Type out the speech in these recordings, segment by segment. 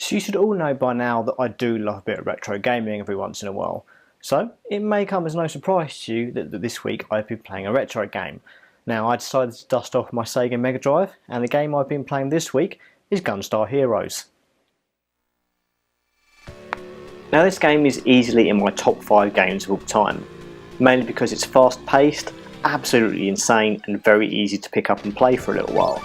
So you should all know by now that I do love a bit of retro gaming every once in a while. So it may come as no surprise to you that this week I've been playing a retro game. Now I decided to dust off my Sega Mega Drive, and the game I've been playing this week is Gunstar Heroes. Now this game is easily in my top 5 games of all time, mainly because it's fast paced, absolutely insane and very easy to pick up and play for a little while.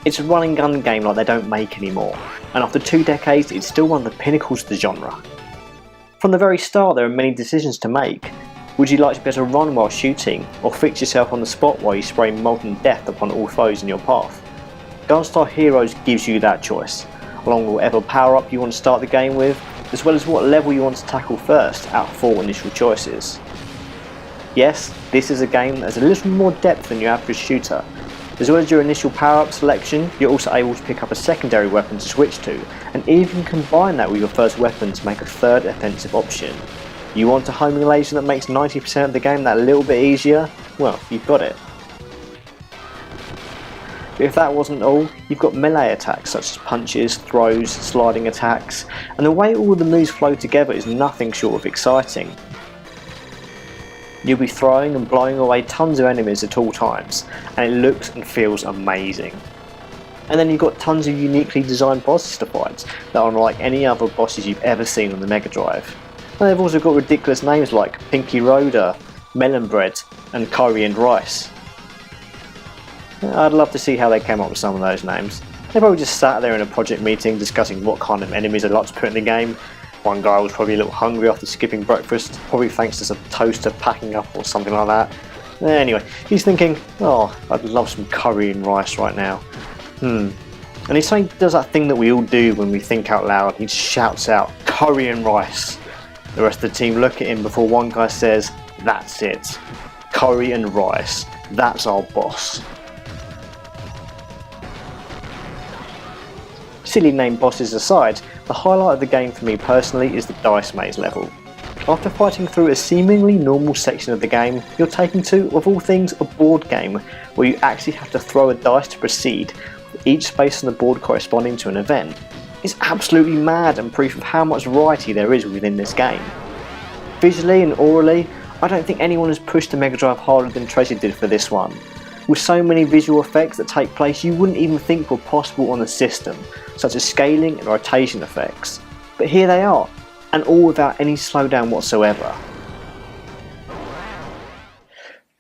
It's a run and gun game like they don't make anymore, and after 2 decades it's still one of the pinnacles of the genre. From the very start there are many decisions to make. Would you like to be able to run while shooting, or fix yourself on the spot while you spray molten death upon all foes in your path? Gunstar Heroes gives you that choice, along with whatever power up you want to start the game with, as well as what level you want to tackle first out of 4 initial choices. Yes, this is a game that has a little more depth than your average shooter. As well as your initial power-up selection, you're also able to pick up a secondary weapon to switch to, and even combine that with your first weapon to make a third offensive option. You want a homing laser that makes 90% of the game that little bit easier? Well, you've got it. But if that wasn't all, you've got melee attacks such as punches, throws, sliding attacks, and the way all the moves flow together is nothing short of exciting. You'll be throwing and blowing away tons of enemies at all times, and it looks and feels amazing. And then you've got tons of uniquely designed bosses to fight that are unlike any other bosses you've ever seen on the Mega Drive. And they've also got ridiculous names like Pinky Rhoda, Melon Bread and Curry and Rice. I'd love to see how they came up with some of those names. They probably just sat there in a project meeting discussing what kind of enemies they'd like to put in the game. One guy was probably a little hungry after skipping breakfast, probably thanks to some toaster packing up or something like that. Anyway, he's thinking, oh, I'd love some curry and rice right now. And he suddenly does that thing that we all do when we think out loud. He shouts out, curry and rice. The rest of the team look at him before one guy says, that's it. Curry and rice. That's our boss. Silly name bosses aside, the highlight of the game for me personally is the dice maze level. After fighting through a seemingly normal section of the game, you're taken to, of all things, a board game where you actually have to throw a dice to proceed, with each space on the board corresponding to an event. It's absolutely mad and proof of how much variety there is within this game. Visually and orally, I don't think anyone has pushed the Mega Drive harder than Treasure did for this one. With so many visual effects that take place you wouldn't even think were possible on the system, such as scaling and rotation effects. But here they are, and all without any slowdown whatsoever.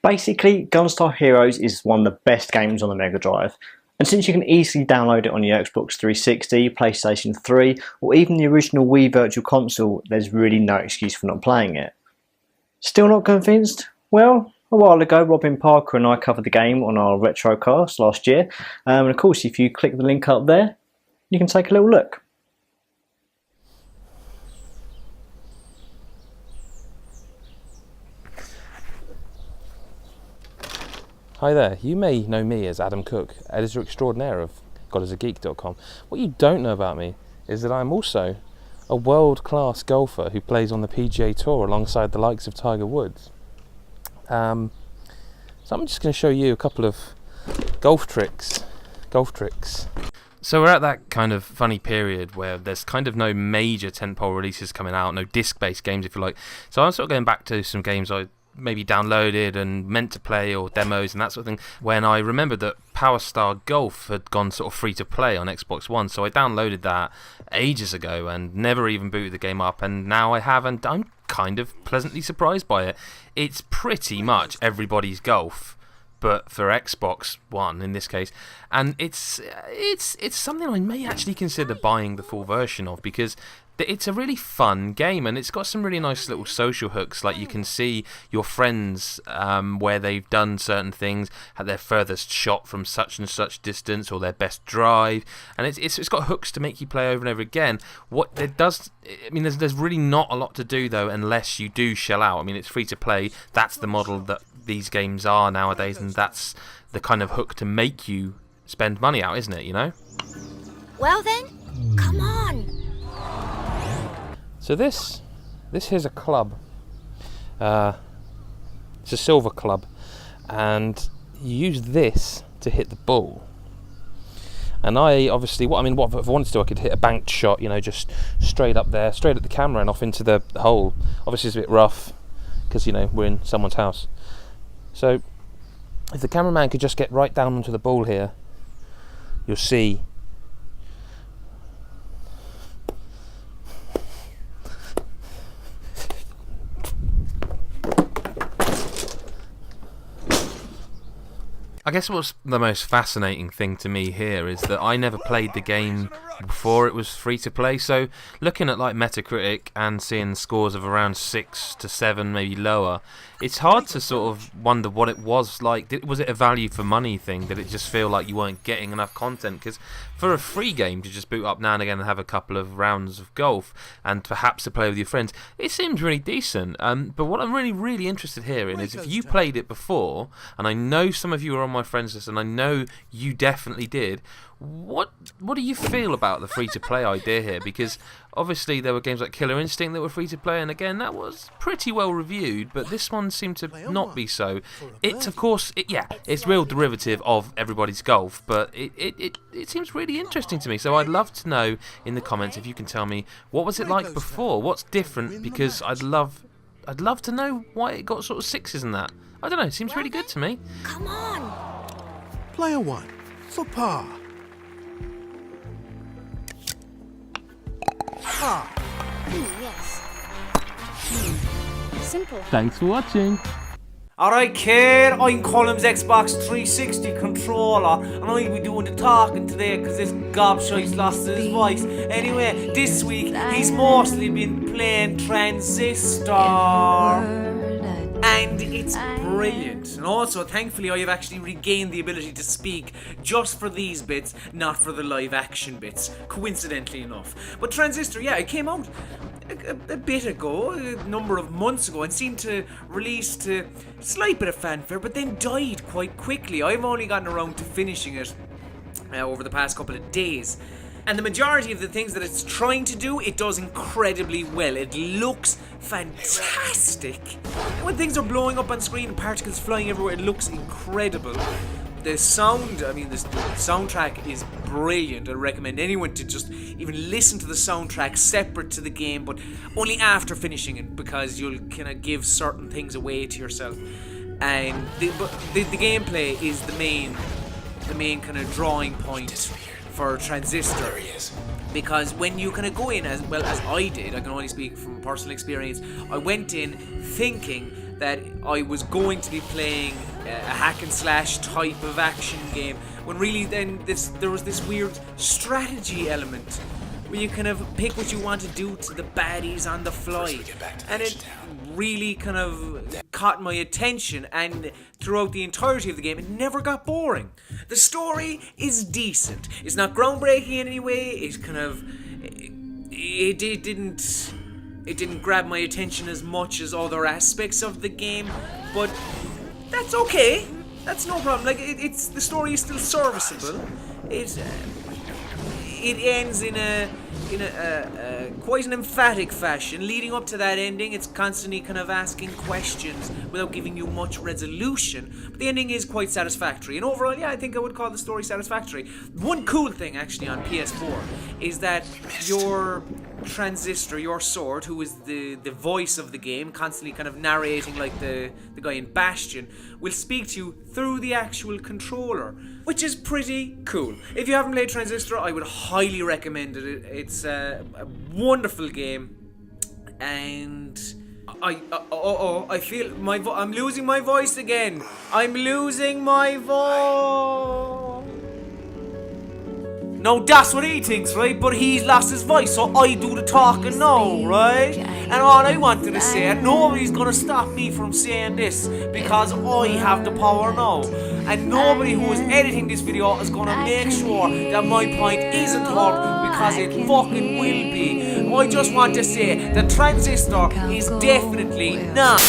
Basically, Gunstar Heroes is one of the best games on the Mega Drive, and since you can easily download it on your Xbox 360, PlayStation 3, or even the original Wii Virtual Console, there's really no excuse for not playing it. Still not convinced? Well, a while ago, Robin Parker and I covered the game on our Retrocast last year, and of course if you click the link up there, you can take a little look. Hi there, you may know me as Adam Cook, editor extraordinaire of GodIsAGeek.com. What you don't know about me is that I'm also a world-class golfer who plays on the PGA Tour alongside the likes of Tiger Woods. So I'm just going to show you a couple of golf tricks. So we're at that kind of funny period where there's kind of no major tentpole releases coming out, no disc-based games if you like. So I'm sort of going back to some games I maybe downloaded and meant to play, or demos and that sort of thing, when I remembered that Powerstar Golf had gone sort of free to play on Xbox One. So I downloaded that ages ago and never even booted the game up, and now I have, and I'm kind of pleasantly surprised by it. It's pretty much everybody's golf, but for Xbox One in this case, and it's something I may actually consider buying the full version of, because it's a really fun game and it's got some really nice little social hooks. Like you can see your friends where they've done certain things, had their furthest shot from such and such distance, or their best drive, and it's got hooks to make you play over and over again. What it does, I mean, there's really not a lot to do though unless you do shell out. I mean, it's free to play. That's the model that these games are nowadays, and that's the kind of hook to make you spend money out, isn't it? You know. Well then, come on. So this here's a club. It's a silver club, and you use this to hit the ball. And I obviously, what if I wanted to, I could hit a banked shot, you know, just straight up there, straight at the camera and off into the hole. Obviously it's a bit rough because, you know, we're in someone's house. So if the cameraman could just get right down onto the ball here, you'll see I guess what's the most fascinating thing to me here is that I never played the game before it was free to play, so looking at like Metacritic and seeing scores of around 6 to 7, maybe lower, it's hard to sort of wonder what it was like. Was it a value for money thing? Did it just feel like you weren't getting enough content? Because for a free game to just boot up now and again and have a couple of rounds of golf and perhaps to play with your friends, it seems really decent. But what I'm really interested here in is if you played it before, and I know some of you are on my friends list and I know you definitely did, what do you feel about the free-to-play idea here? Because obviously there were games like Killer Instinct that were free-to-play, and again that was pretty well reviewed, but this one seemed to not be so. It's of course, it's real derivative of Everybody's Golf, but it seems really interesting to me. So I'd love to know in the comments if you can tell me what was it like before, what's different, because I'd love to know why it got sort of 6s and that. I don't know, it seems really good to me. Come on. Player 1 for par. Yes. Simple. Thanks for watching. Alright kid, I'm Colm's Xbox 360 controller and I'll be doing the talking today because this gobshite's lost his voice. Anyway, this week he's mostly been playing Transistor and it's brilliant. And also, thankfully, I have actually regained the ability to speak just for these bits, not for the live action bits, coincidentally enough. But Transistor, yeah, it came out a bit ago, a number of months ago, and seemed to release to a slight bit of fanfare, but then died quite quickly. I've only gotten around to finishing it over the past couple of days. And the majority of the things that it's trying to do, it does incredibly well. It looks fantastic. And when things are blowing up on screen and particles flying everywhere, it looks incredible. The sound, the soundtrack is brilliant. I recommend anyone to just even listen to the soundtrack separate to the game, but only after finishing it, because you'll kind of give certain things away to yourself. And the gameplay is the main kind of drawing point for Transistor, because when you kind of go in, as well as I did, I can only speak from personal experience, I went in thinking that I was going to be playing a hack and slash type of action game, when really then there was this weird strategy element where you kind of pick what you want to do to the baddies on the fly, and it really kind of caught my attention, and throughout the entirety of the game it never got boring. The story is decent. It's not groundbreaking in any way. It's kind of it didn't grab my attention as much as other aspects of the game, but that's okay. That's no problem. Like it's the story is still serviceable. It ends in a quite an emphatic fashion. Leading up to that ending, it's constantly kind of asking questions without giving you much resolution. But the ending is quite satisfactory. And overall, yeah, I think I would call the story satisfactory. One cool thing, actually, on PS4 is that your Transistor, your sword, who is the voice of the game, constantly kind of narrating like the guy in Bastion, will speak to you through the actual controller, which is pretty cool. If you haven't played Transistor, I would highly recommend it. It's a wonderful game, and I feel I'm losing my voice again. I'm losing my voice. No, that's what he thinks, right? But he's lost his voice, so I do the talking now, right? And all I wanted to say, and nobody's gonna stop me from saying this, because I have the power now. And nobody who is editing this video is gonna make sure that my point isn't heard, because it fucking will be. I just want to say that Transistor is definitely not